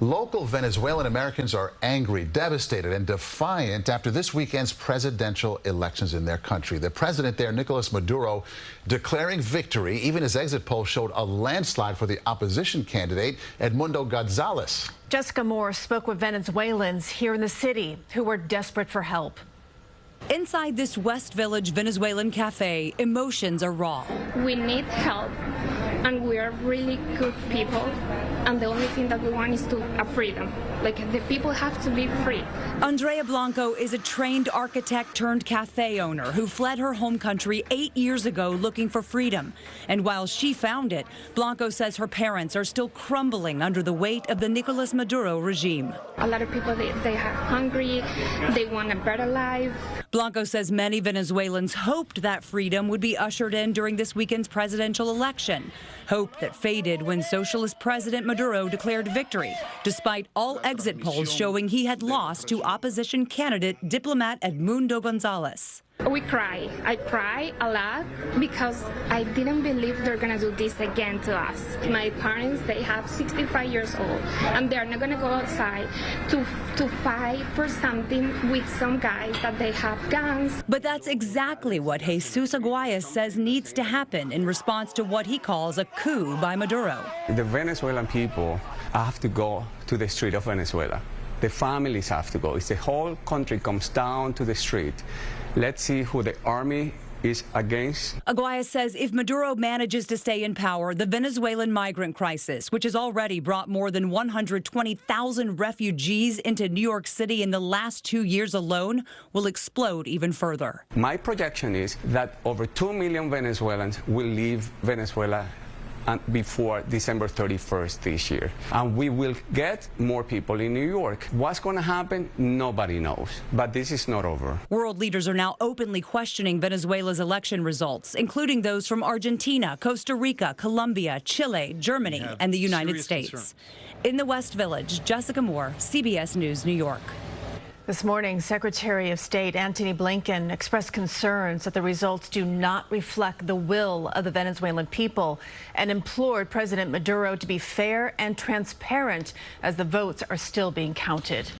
Local Venezuelan Americans are angry, devastated, and defiant after this weekend's presidential elections in their country. The president there, Nicolas Maduro, declaring victory. Even his exit poll showed a landslide for the opposition candidate, Edmundo Gonzalez. Jessica Moore spoke with Venezuelans here in the city who were desperate for help. Inside this West Village Venezuelan cafe, emotions are raw. We need help, and we are really good people, and the only thing that we want is freedom. Like, the people have to be free. Andrea Blanco is a trained architect turned cafe owner who fled her home country 8 years ago looking for freedom. And while she found it, Blanco says her parents are still crumbling under the weight of the Nicolas Maduro regime. A lot of people, they are hungry, they want a better life. Blanco says many Venezuelans hoped that freedom would be ushered in during this weekend's presidential election. Hope that faded when socialist President Maduro declared victory, despite all exit polls showing he had lost to opposition candidate diplomat Edmundo Gonzalez. We cry. I cry a lot because I didn't believe they're going to do this again to us. My parents, they have 65 years old, and they're not going to go outside to fight for something with some guys that they have guns. But that's exactly what Jesus Aguayas says needs to happen in response to what he calls a coup by Maduro. The Venezuelan people have to go to the street of Venezuela. The families have to go. It's the whole country comes down to the street. Let's see who the army is against. Aguayas says if Maduro manages to stay in power, the Venezuelan migrant crisis, which has already brought more than 120,000 refugees into New York City in the last 2 years alone, will explode even further. My projection is that over 2 million Venezuelans will leave Venezuela before December 31st this year. And we will get more people in New York. What's going to happen? Nobody knows. But this is not over. World leaders are now openly questioning Venezuela's election results, including those from Argentina, Costa Rica, Colombia, Chile, Germany, and the United States. Concern. In the West Village, Jessica Moore, CBS News, New York. This morning, Secretary of State Antony Blinken expressed concerns that the results do not reflect the will of the Venezuelan people and implored President Maduro to be fair and transparent as the votes are still being counted.